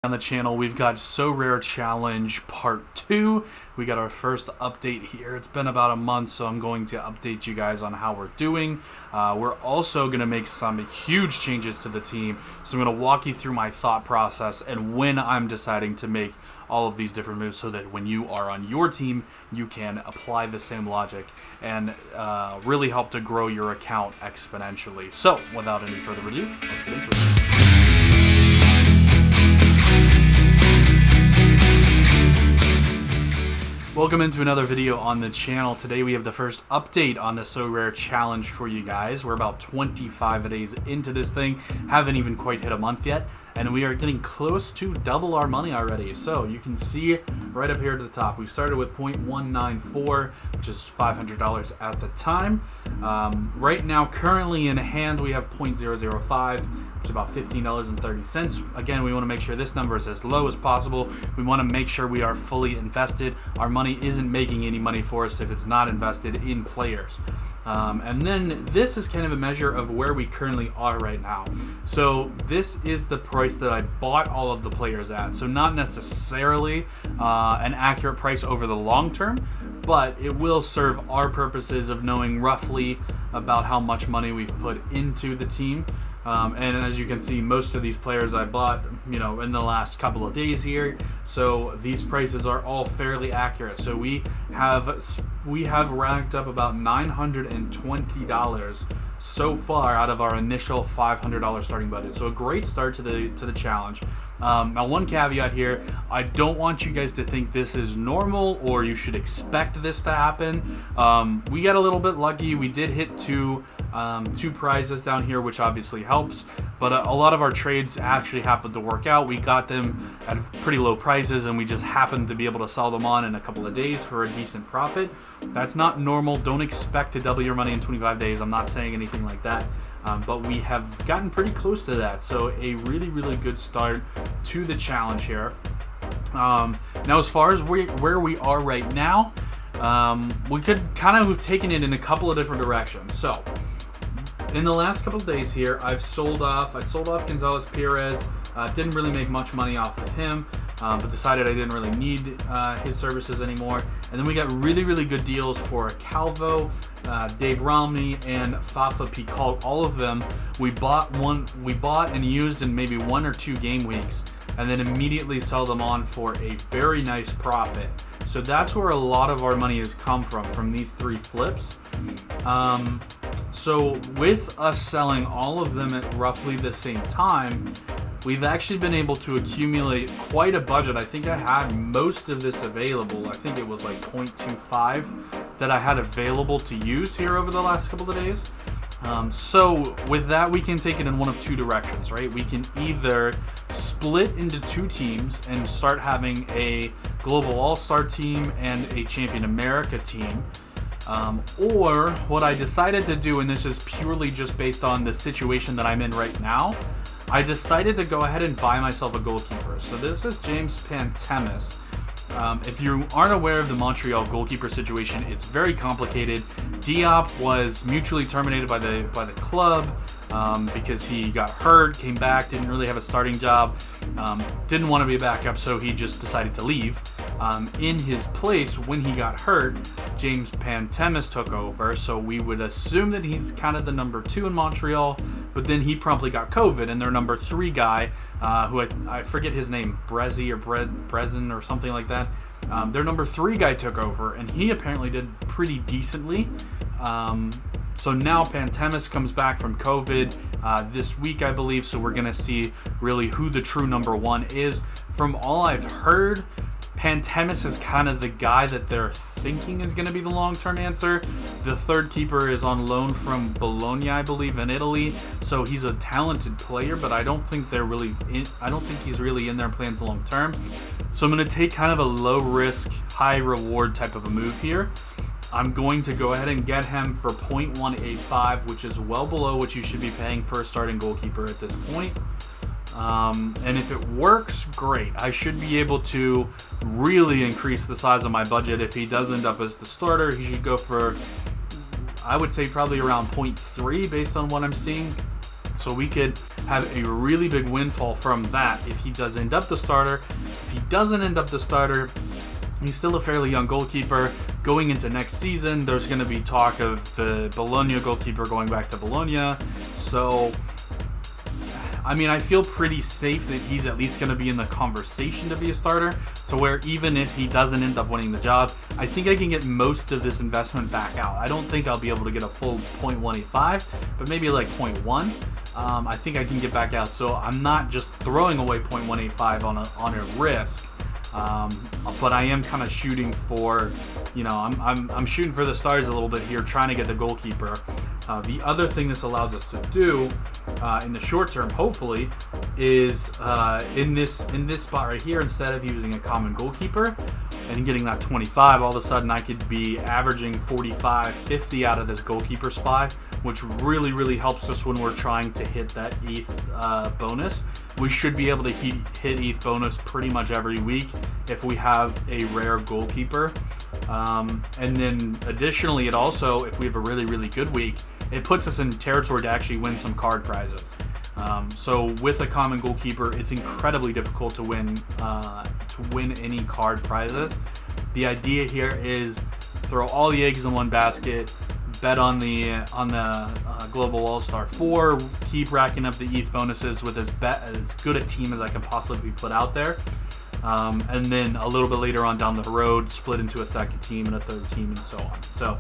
On the channel, we've got Sorare Challenge Part 2. We got our first update here. It's been about a month, so I'm going to update you guys on how we're doing. We're also going to make some huge changes to the team, so I'm going to walk you through my thought process and when I'm deciding to make all of these different moves so that when you are on your team, you can apply the same logic and really help to grow your account exponentially. So, without any further ado, let's get into it. Welcome into another video on the channel. Today we have the first update on the Sorare Challenge for you guys. We're about 25 days into this thing, haven't even quite hit a month yet, and we are getting close to double our money already. So you can see right up here at the top, we started with 0.194, which is $500 at the time. Right now, currently in hand, we have 0.005, which is about $15.30. Again, we want to make sure this number is as low as possible. We want to make sure we are fully invested. Our money isn't making any money for us if it's not invested in players. And then this is kind of a measure of where we currently are right now. So this is the price that I bought all of the players at. So not necessarily an accurate price over the long term, but it will serve our purposes of knowing roughly about how much money we've put into the team. And as you can see, most of these players I bought, in the last couple of days here. So these prices are all fairly accurate. So we have racked up about $920 so far out of our initial $500 starting budget. So a great start to the challenge. Now, one caveat here: I don't want you guys to think this is normal or you should expect this to happen. We got a little bit lucky. We did hit two prizes down here, which obviously helps, but a lot of our trades actually happened to work out. We got them at pretty low prices and we just happened to be able to sell them on in a couple of days for a decent profit. That's not normal. Don't expect to double your money in 25 days. I'm not saying anything like that. But we have gotten pretty close to that, so a really good start to the challenge here. Now, as far as where we are right now, we could kind of have taken it in a couple of different directions. So in the last couple of days here, I sold off Gonzalez Perez. Didn't really make much money off of him, but decided I didn't really need his services anymore. And then we got really good deals for Calvo, Dave Romney, and Fafa Picault. All of them we bought and used in maybe 1 or 2 game weeks, and then immediately sell them on for a very nice profit. So that's where a lot of our money has come from these 3 flips. So with us selling all of them at roughly the same time, we've actually been able to accumulate quite a budget. I think I had most of this available. I think it was like 0.25 that I had available to use here over the last couple of days. So with that, we can take it in one of 2 directions, right? We can either split into 2 teams and start having a Global All-Star team and a Champion America team. Or what I decided to do, and this is purely just based on the situation that I'm in right now, I decided to go ahead and buy myself a goalkeeper. So this is James Pantemis. If you aren't aware of the Montreal goalkeeper situation, it's very complicated. Diop was mutually terminated by the club because he got hurt, came back, didn't really have a starting job, didn't want to be a backup, so he just decided to leave. In his place, when he got hurt, James Pantemis took over, so we would assume that he's kind of the number 2 in Montreal, but then he promptly got COVID, and their number 3 guy, who I forget his name, Brezzy or Brezin or something like that, their number 3 guy took over, and he apparently did pretty decently. So now Pantemis comes back from COVID this week, I believe, so we're going to see really who the true number 1 is. From all I've heard, Pantemis is kind of the guy that they're thinking is going to be the long-term answer. The 3rd keeper is on loan from Bologna, I believe, in Italy. So he's a talented player, but I don't think he's really in their plans long-term. So I'm going to take kind of a low-risk, high-reward type of a move here. I'm going to go ahead and get him for 0.185, which is well below what you should be paying for a starting goalkeeper at this point. And if it works, great. I should be able to really increase the size of my budget. If he does end up as the starter, he should go for, I would say, probably around 0.3 based on what I'm seeing. So we could have a really big windfall from that if he does end up the starter. If he doesn't end up the starter, he's still a fairly young goalkeeper. Going into next season, there's going to be talk of the Bologna goalkeeper going back to Bologna. So, I mean, I feel pretty safe that he's at least going to be in the conversation to be a starter, to where even if he doesn't end up winning the job, I think I can get most of this investment back out. I don't think I'll be able to get a full 0.185, but maybe like 0.1. I think I can get back out. So I'm not just throwing away 0.185 on a risk. But I am kind of shooting for, I'm shooting for the stars a little bit here, trying to get the goalkeeper. The other thing this allows us to do in the short term, hopefully, is in this spot right here, instead of using a common goalkeeper and getting that 25, all of a sudden I could be averaging 45, 50 out of this goalkeeper spot, which really, really helps us when we're trying to hit that ETH bonus. We should be able to hit ETH bonus pretty much every week if we have a rare goalkeeper. And then additionally, it also, if we have a really, really good week, it puts us in territory to actually win some card prizes. So with a common goalkeeper, it's incredibly difficult to win any card prizes. The idea here is throw all the eggs in one basket, bet on the Global All-Star 4, keep racking up the ETH bonuses with as good a team as I can possibly put out there. And then a little bit later on down the road, split into a second team and a third team and so on. So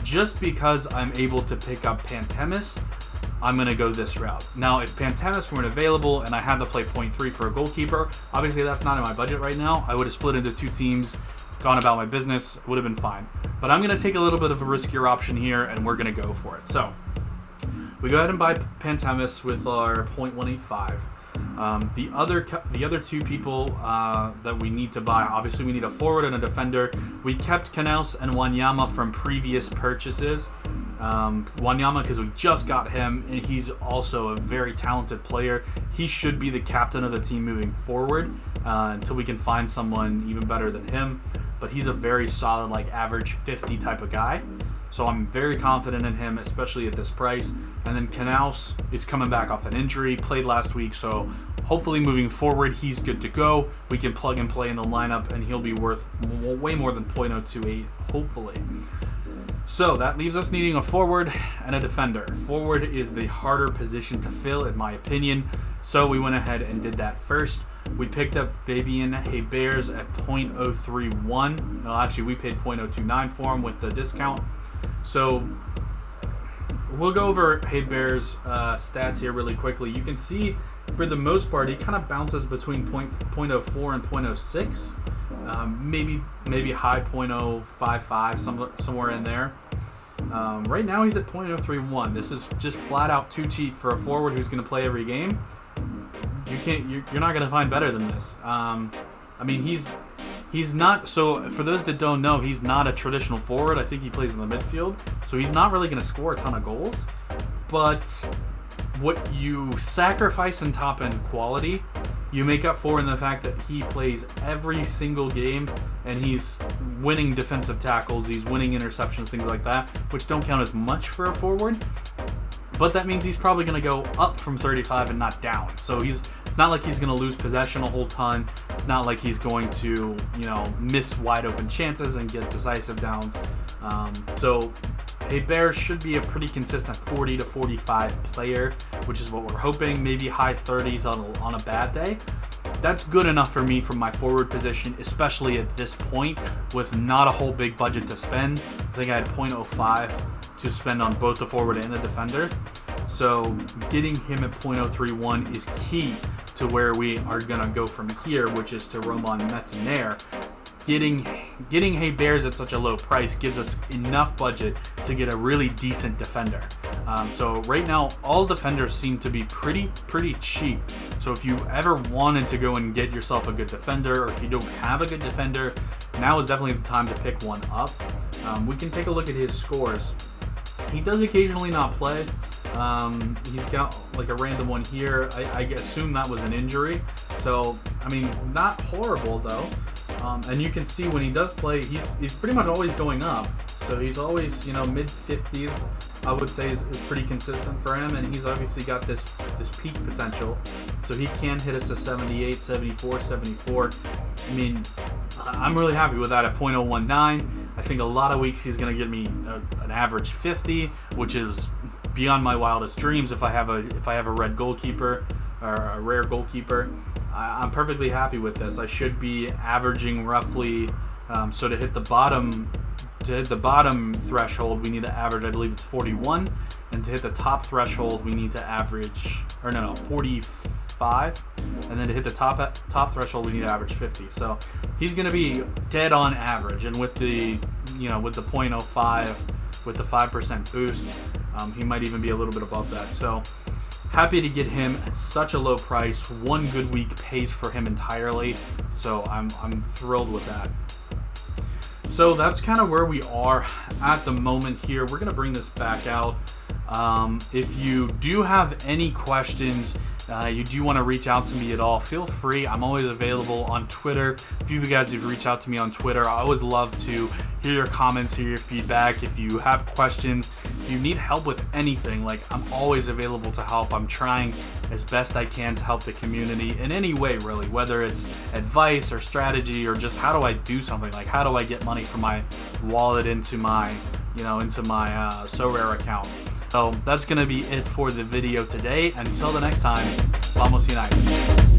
just because I'm able to pick up Pantemis, I'm going to go this route. Now, if Pantemis weren't available and I had to play 0.3 for a goalkeeper, obviously that's not in my budget right now. I would have split into two teams, gone about my business, would have been fine. But I'm going to take a little bit of a riskier option here, and we're going to go for it. So we go ahead and buy Pantemis with our 0.185. The other two people that we need to buy, obviously we need a forward and a defender. We kept Knaus and Wanyama from previous purchases. Wanyama because we just got him, and he's also a very talented player. He should be the captain of the team moving forward until we can find someone even better than him. But he's a very solid, like average 50 type of guy. So I'm very confident in him, especially at this price. And then Knaus is coming back off an injury, played last week, so hopefully moving forward he's good to go. We can plug and play in the lineup, and he'll be worth way more than 0.028, hopefully. So that leaves us needing a forward and a defender. Forward is the harder position to fill, in my opinion, so we went ahead and did that first. We picked up Fabian Hebers at 0.031. Well, actually, we paid 0.029 for him with the discount. So we'll go over Hebers' stats here really quickly. You can see, for the most part, he kind of bounces between 0.04 and 0.06. Maybe high 0.055, somewhere in there. Right now he's at 0.031. This is just flat out too cheap for a forward who's going to play every game. You're not going to find better than this. I mean, he's not, so for those that don't know, he's not a traditional forward. I think he plays in the midfield, so he's not really going to score a ton of goals. But what you sacrifice in top end quality, you make up for in the fact that he plays every single game, and he's winning defensive tackles, he's winning interceptions, things like that, which don't count as much for a forward. But that means he's probably going to go up from 35 and not down. So it's not like he's going to lose possession a whole ton. It's not like he's going to, miss wide open chances and get decisive downs. So Hebers should be a pretty consistent 40 to 45 player, which is what we're hoping. Maybe high 30s on a bad day. That's good enough for me from my forward position, especially at this point with not a whole big budget to spend. I think I had 0.05 to spend on both the forward and the defender. So getting him at 0.031 is key to where we are going to go from here, which is to Roman Metzner. Getting Hebers at such a low price gives us enough budget to get a really decent defender. So right now, all defenders seem to be pretty cheap. So if you ever wanted to go and get yourself a good defender, or if you don't have a good defender, now is definitely the time to pick one up. We can take a look at his scores. He does occasionally not play. He's got like a random one here. I assume that was an injury. So, I mean, not horrible though. And you can see when he does play, he's pretty much always going up. So he's always, you know, mid 50s, I would say is pretty consistent for him, and he's obviously got this peak potential. So he can hit us a 78, 74, 74. I mean, I'm really happy with that at .019. I think a lot of weeks he's going to get me an average 50, which is beyond my wildest dreams if I have a red goalkeeper or a rare goalkeeper. I'm perfectly happy with this. I should be averaging roughly, so to hit the bottom threshold, we need to average, I believe it's 41, and to hit the top threshold, we need to average, 45, and then to hit the top threshold, we need to average 50. So he's going to be dead on average, and with the, with the .05, with the 5% boost, he might even be a little bit above that. So happy to get him at such a low price. One good week pays for him entirely, so I'm thrilled with that. So that's kind of where we are at the moment here. We're going to bring this back out. If you do have any questions, you do want to reach out to me at all, feel free. I'm always available on Twitter. If you guys have reached out to me on Twitter, I always love to hear your comments, hear your feedback. If you have questions, if you need help with anything, like, I'm always available to help. I'm trying as best I can to help the community in any way, really, whether it's advice or strategy or just how do I do something, like how do I get money from my wallet into my Sorare account. So that's going to be it for the video today. Until the next time, Vamos United.